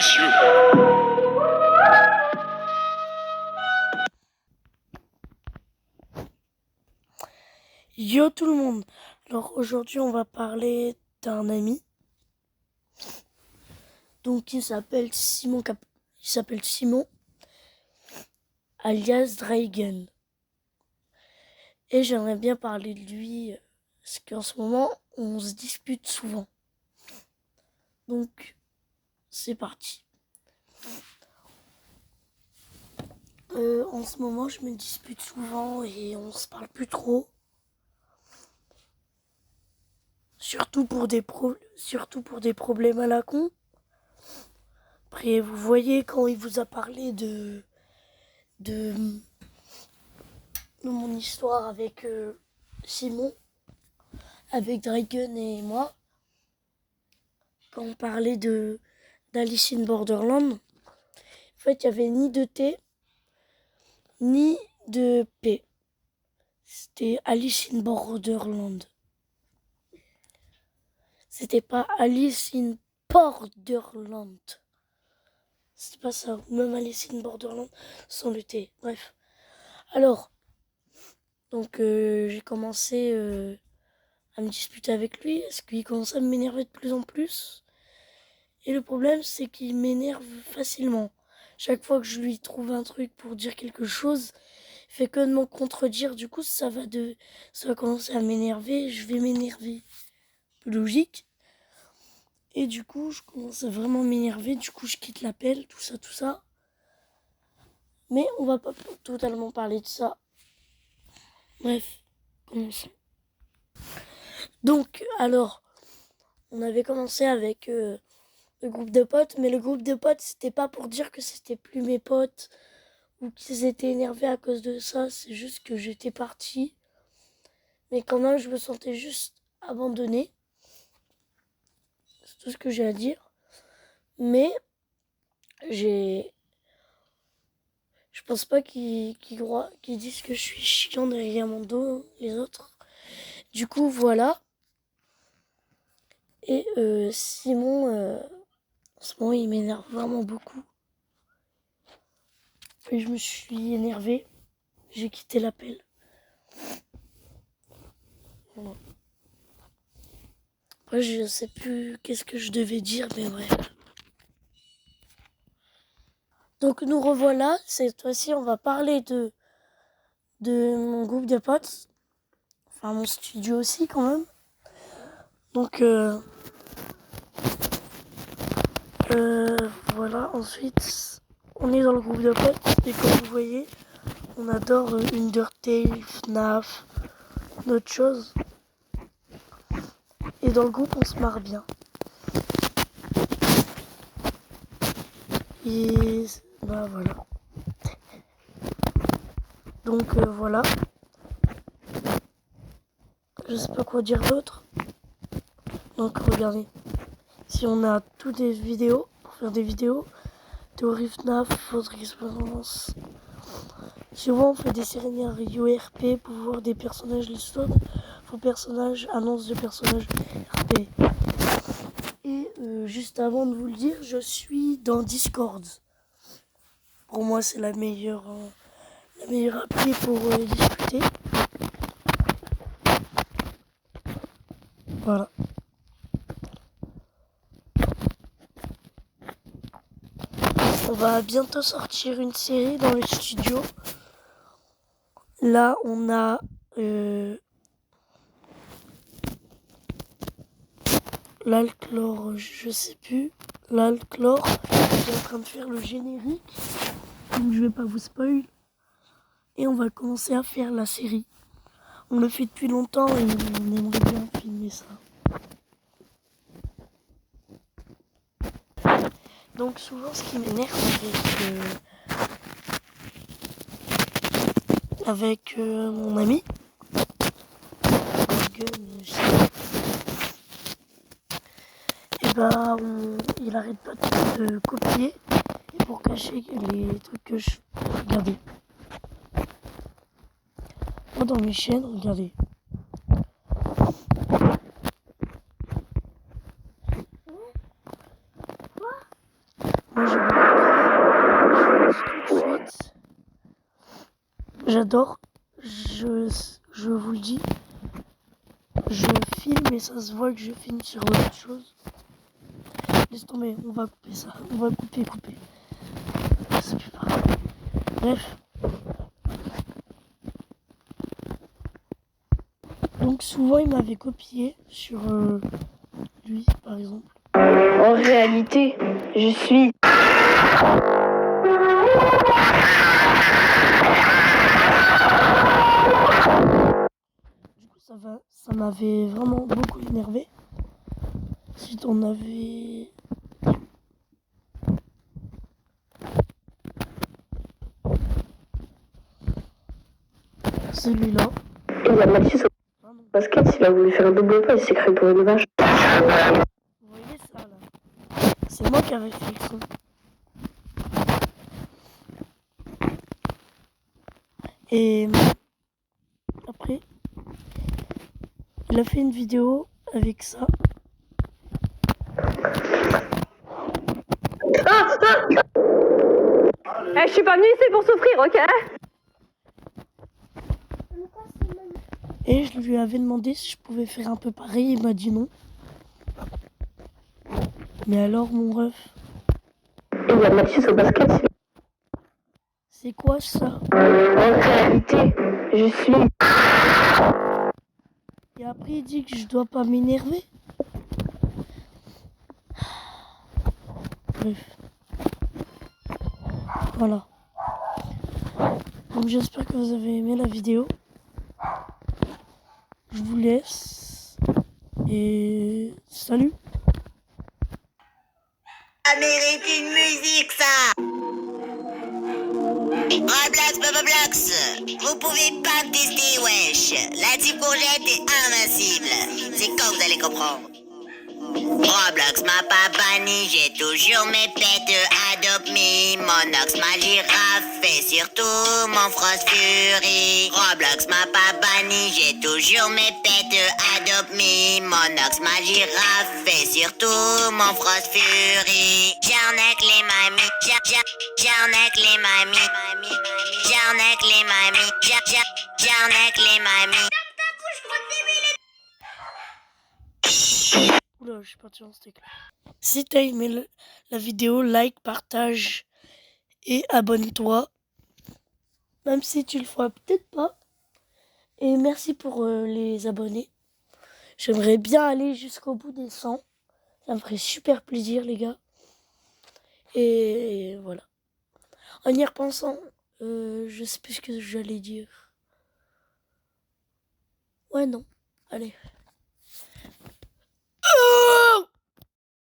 cieux. Yo tout le monde. Alors aujourd'hui on va parler d'un ami. Donc il s'appelle Simon alias Dragon. Et j'aimerais bien parler de lui parce qu'en ce moment on se dispute souvent. Donc c'est parti. En ce moment je me dispute souvent et on se parle plus trop. Surtout pour des problèmes à la con. Après vous voyez quand il vous a parlé de mon histoire avec Simon, avec Dragon et moi, quand on parlait d'Alice in Borderland, en fait, il n'y avait ni de T, ni de P. C'était Alice in Borderland. C'était pas Alice in Borderland. C'était pas ça. Même Alice in Borderland sans le T. Bref. Alors, donc j'ai commencé à me disputer avec lui. Est-ce qu'il commençait à m'énerver de plus en plus? Et le problème, c'est qu'il m'énerve facilement. Chaque fois que je lui trouve un truc pour dire quelque chose, il fait que de m'en contredire. Du coup, ça va commencer à m'énerver. Je vais m'énerver. Plus logique. Et du coup, je commence à vraiment m'énerver. Du coup, je quitte l'appel, tout ça. Mais on va pas totalement parler de ça. Bref, commençons. Donc, alors, on avait commencé avec le groupe de potes, mais le groupe de potes, c'était pas pour dire que c'était plus mes potes ou qu'ils étaient énervés à cause de ça, c'est juste que j'étais partie. Mais quand même, je me sentais juste abandonnée. C'est tout ce que j'ai à dire. Mais je pense pas qu'ils disent que je suis chiant derrière mon dos, les autres. Du coup, voilà. Et Simon, en ce moment, il m'énerve vraiment beaucoup. Et je me suis énervée. J'ai quitté l'appel. Voilà. Après, je sais plus qu'est-ce que je devais dire, mais bref. Donc nous revoilà. Cette fois-ci, on va parler de mon groupe de potes. Enfin, mon studio aussi, quand même. Donc, voilà. Ensuite, on est dans le groupe de potes. Et comme vous voyez, on adore Undertale, FNAF, d'autres choses. Et dans le groupe, on se marre bien. Et bah voilà. Donc voilà. Je sais pas quoi dire d'autre. Donc regardez. Si on a toutes des vidéos, pour faire des vidéos, théorie FNAF, votre expérience. Souvent on fait des scénarios RP pour voir des personnages, l'histoire, vos personnages, annonce de personnages RP. Et juste avant de vous le dire, je suis dans Discord. Pour moi c'est la meilleure appli pour discuter. Voilà. On va bientôt sortir une série dans le studio. Là, on a l'Alclore, je sais plus. L'Alclore, je suis en train de faire le générique. Donc je vais pas vous spoil. Et on va commencer à faire la série. On le fait depuis longtemps et on aimerait bien filmer ça. Donc souvent ce qui m'énerve avec mon ami, et bah il arrête pas de copier et pour cacher les trucs que je regardez. Moi dans mes chaînes, regardez. Moi j'adore. Je vous le dis. Je filme et ça se voit que je filme sur autre chose. Laisse tomber, on va couper ça. On va couper. C'est plus pareil. Bref. Donc souvent il m'avait copié sur lui par exemple. En réalité, je suis... Du coup ça m'avait vraiment beaucoup énervé. Si t'en avais... Celui-là. Et il y a Mathis au basket, il a voulu faire un double pas, il s'est créé pour une vache. Vous voyez ça là? C'est moi qui avais fait le son. Et après, il a fait une vidéo avec ça. Je suis pas venue ici pour souffrir, ok? Et je lui avais demandé si je pouvais faire un peu pareil. Il m'a dit non. Mais alors mon ref, Et il y a Mathis au basket. c'est quoi ça? En réalité, je suis... Et après il dit que je dois pas m'énerver. Bref. Voilà. Donc j'espère que vous avez aimé la vidéo. Je vous laisse. Et salut. Ça mérite une musique, ça. Roblox, Boboblox, vous pouvez pas me tester, wesh. La type courgette est invincible. C'est quand vous allez comprendre. Roblox m'a pas banni, j'ai toujours mes pets Adopt Me. Monox, ma girafe et surtout mon Frost Fury. Roblox m'a pas banni, j'ai toujours mes pets Adopt Me. Monox, ma girafe et surtout mon Frost Fury. J'arnaque les mamies, j'arnaque les mamies, j'arnaque les mamies, j'arnaque les mamies. Oula, je suis parti en steak. Si t'as aimé la vidéo, like, partage et abonne-toi. Même si tu le feras peut-être pas. Et merci pour les abonnés. J'aimerais bien aller jusqu'au bout des 100. Ça me ferait super plaisir, les gars. Et voilà. En y repensant, je sais plus ce que j'allais dire. Ouais, non. Allez.